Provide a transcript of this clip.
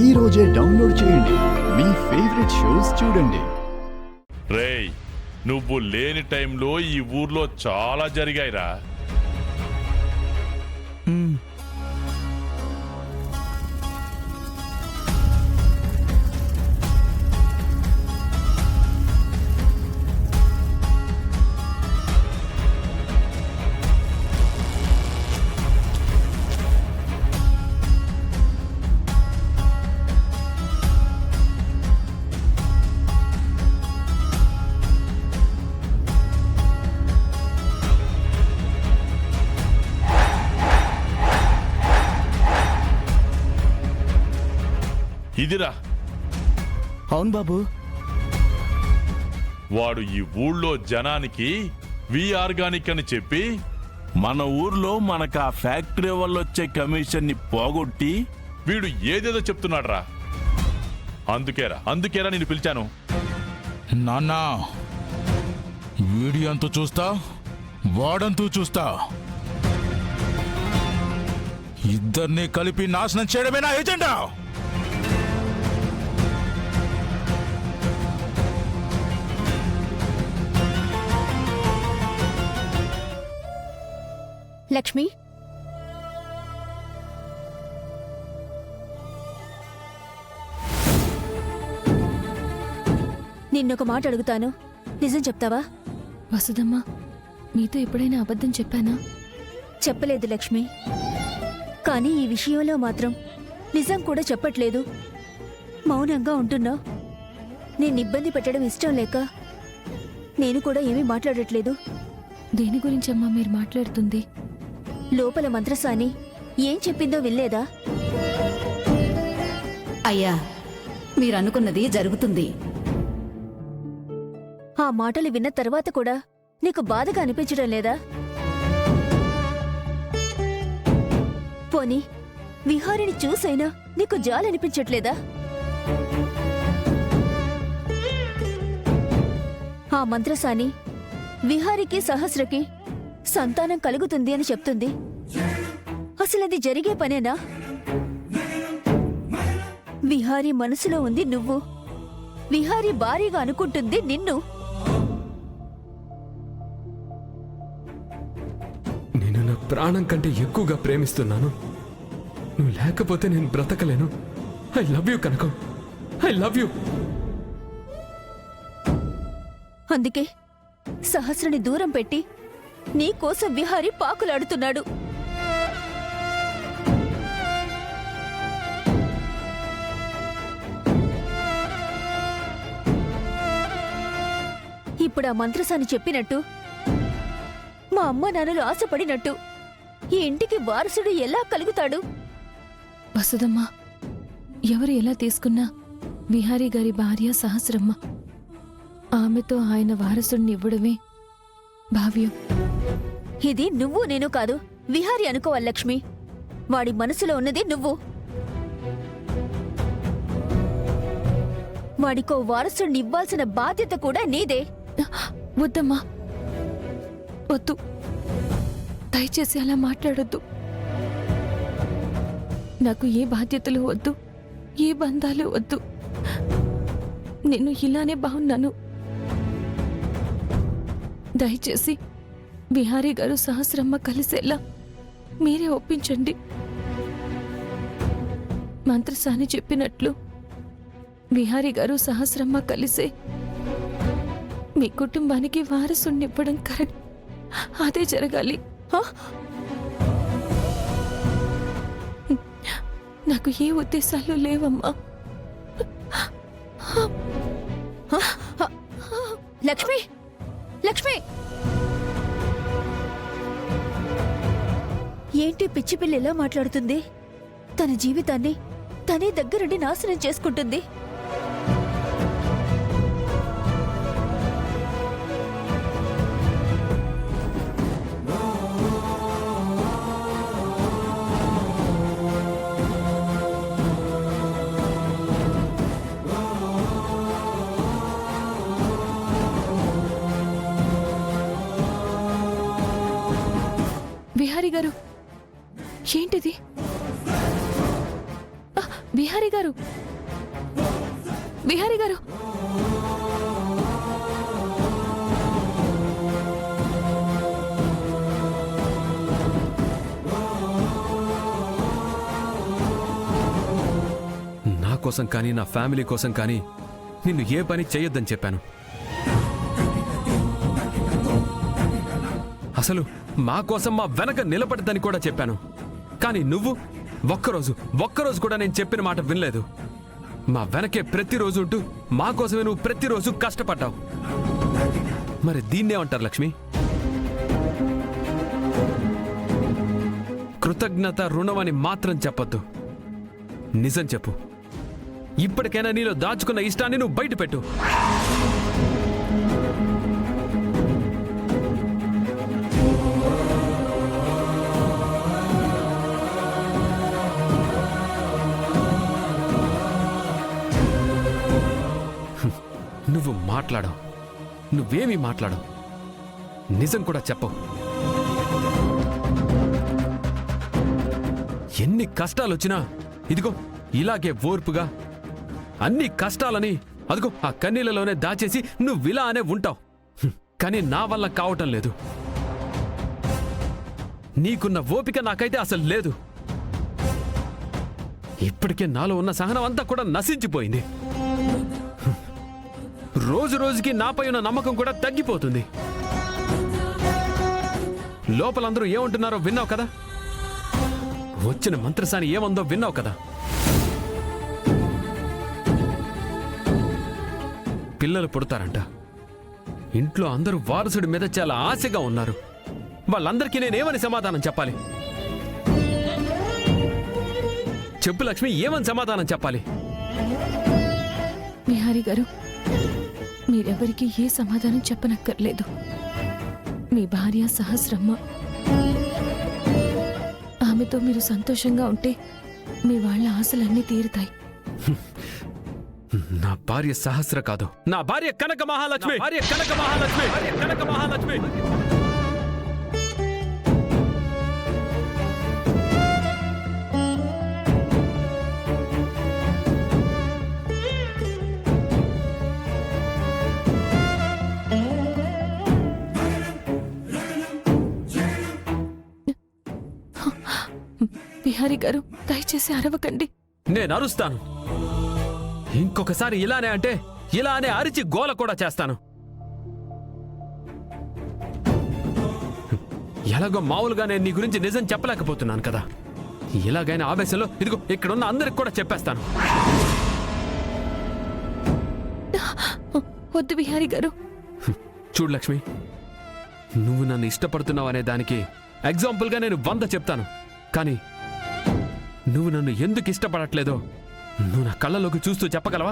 ఈ రోజే డౌన్లోడ్ చేయండి. మీ ఫేవరెట్ షోస్ చూడండి. రేయ్, నువ్వు లేని టైంలో ఈ ఊర్లో చాలా జరిగాయిరా. ఇదిరా. అవును బాబు. వాడు ఈ ఊళ్ళో జనానికి వి ఆర్గానిక్ అని చెప్పి మన ఊర్లో మనకు ఆ ఫ్యాక్టరీ వల్ల వచ్చే కమిషన్ ని పోగొట్టి వీడు ఏదేదో చెప్తున్నాడ్రా. అందుకేరా నేను పిలిచాను. నాన్నా, వీడియంతూ చూస్తా, వాడంతూ చూస్తా. ఇద్దరిని కలిపి నాశనం చేయడమే నా ఎజెండా. లక్ష్మి, నిన్నొక మాట అడుగుతాను, నిజం చెప్తావా? వసుదమ్మా, నీతో ఎప్పుడైనా అబద్ధం చెప్పానా? చెప్పలేదు లక్ష్మి. కానీ ఈ విషయంలో మాత్రం నిజం కూడా చెప్పట్లేదు. మౌనంగా ఉంటున్నావు. నేను ఇబ్బంది పెట్టడం ఇష్టం లేక నేను కూడా ఏమీ మాట్లాడట్లేదు. దేని గురించమ్మా మీరు మాట్లాడుతుంది? లోపల మంత్రసాని ఏం చెప్పిందో వినలేదా? అయ్యా, మీరనుకున్నది జరుగుతుంది. ఆ మాటలు విన్న తర్వాత కూడా నీకు బాధగా అనిపించడం లేదా? పోనీ విహారిని చూసైనా నీకు జాలనిపించట్లేదా? ఆ మంత్రసాని విహారికి సహస్రకి సంతానం కలుగుతుంది అని చెప్తుంది. అసలది జరిగే పనేనా? విహారి మనసులో ఉంది నువ్వు, విహారి భారీగా అనుకుంటుంది నిన్ను. నేను నా ప్రాణం కంటే ఎక్కువగా ప్రేమిస్తున్నాను. నువ్వు లేకపోతే నేను బ్రతకలేను. I love you Kanakam, I love you. అందుకే సహస్రని దూరం పెట్టి నీకోసం విహారి పాకులాడుతున్నాడు. ఇప్పుడు ఆ మంత్రసాని చెప్పినట్టు, మా అమ్మ నాన్నలు ఆశపడినట్టు ఈ ఇంటికి వారసుడు ఎలా కలుగుతాడు? వసుదమ్మా, ఎవరు ఎలా తీసుకున్నా విహారీ గారి భార్య సహస్రమ్మ. ఆమెతో ఆయన వారసుడిని ఇవ్వడమే భావ్యం. ఇది నువ్వు నేను కాదు, విహారి అనుకోవాలి లక్ష్మి. వాడి మనసులో ఉన్నది నువ్వు. వాడికో వారసుడిని ఇవ్వాల్సిన బాధ్యత కూడా నీదే. వద్దమ్మా, వద్దు. దయచేసి అలా మాట్లాడొద్దు. నాకు ఏ బాధ్యతలు వద్దు, ఏ బంధాలు వద్దు. నేను ఇలానే బాగున్నాను. దయచేసి విహారీ గారు సహస్రమ్మ కలిసేలా మీరే ఒప్పించండి. మంత్రసాని చెప్పినట్లు విహారీ గారు సహస్రమ్మ కలిసే మీ కుటుంబానికి వారసునివ్వడం కరెక్ట్. అదే జరగాలి. నాకు ఏ ఉద్దేశాలు లేవమ్మా. లక్ష్మి, లక్ష్మి, ఏంటి పిచ్చి పిల్ల ఎలా మాట్లాడుతుంది? తన జీవితాన్ని తనే దగ్గరుండి నాశనం చేసుకుంటుంది. విహారీ గారు, ఏంటిది? బిహారీ గారు, బిహారీ గారు. నా కోసం కానీ నా ఫ్యామిలీ కోసం కానీ నిన్ను ఏ పని చేయొద్దని చెప్పాను. అసలు మా కోసం మా వెనక నిలబడద్దని కూడా చెప్పాను. కానీ నువ్వు ఒక్కరోజు కూడా నేను చెప్పిన మాట వినలేదు. మా వెనకే ప్రతిరోజు ఉంటూ మా కోసమే నువ్వు ప్రతిరోజు కష్టపడ్డావు. మరి దీన్నేమంటారు లక్ష్మి? కృతజ్ఞత రుణమని మాత్రం చెప్పొద్దు. నిజం చెప్పు. ఇప్పటికైనా నీలో దాచుకున్న ఇష్టాన్ని నువ్వు బయట పెట్టు. నువ్వు మాట్లాడవు. నువ్వేమీ మాట్లాడవు. నిజం కూడా చెప్పవు. ఎన్ని కష్టాలొచ్చినా ఇదిగో ఇలాగే ఓర్పుగా అన్ని కష్టాలని అదిగో ఆ కన్నీళ్లలోనే దాచేసి నువ్విలా అనే ఉంటావు. కానీ నా వల్ల కావటం లేదు. నీకున్న ఓపిక నాకైతే అసలు లేదు. ఇప్పటికే నాలో ఉన్న సహనం అంతా కూడా నశించిపోయింది. రోజు రోజుకి నాపై ఉన్న నమ్మకం కూడా తగ్గిపోతుంది. లోపలందరూ ఏమంటున్నారో విన్నావు కదా. వచ్చిన మంత్రసాని ఏమందో విన్నావు కదా. పిల్లలు పుడతారంట. ఇంట్లో అందరూ వారసుడి మీద చాలా ఆశగా ఉన్నారు. వాళ్ళందరికీ నేనేమని సమాధానం చెప్పాలి? చెప్పు లక్ష్మి, ఏమని సమాధానం చెప్పాలి? బిహారీ గారు, మీరెవరికి ఏ సమాధానం చెప్పనక్కర్లేదు. మీ భార్య సహస్రమ్మ. ఆమెతో మీరు సంతోషంగా ఉంటే మీ వాళ్ళ ఆశలన్నీ తీరుతాయి. నా భార్య సహస్ర కాదు, నా భార్య కనక మహాలక్ష్మి. భార్య కనక మహాలక్ష్మి. భార్య కనక మహాలక్ష్మి. బిహారీ గారు, దయచేసి అరవకండి. నేను అరుస్తాను. ఇంకొకసారి ఇలానే అంటే ఇలానే అరిచి గోల కూడా చేస్తాను. ఎలాగో మామూలుగా నేను నీ గురించి నిజం చెప్పలేకపోతున్నాను కదా. ఇలాగైనా ఆవేశంలో ఇదిగో ఇక్కడున్న అందరికి కూడా చెప్పేస్తాను. వద్దు బిహారీ గారు. చూడు లక్ష్మి, నువ్వు నన్ను ఇష్టపడుతున్నావు అనే దానికి ఎగ్జాంపుల్గా నేను 100 చెప్తాను. కానీ నువ్వు నన్ను ఎందుకు ఇష్టపడట్లేదో నువ్వు నా కళ్ళలోకి చూస్తూ చెప్పగలవా?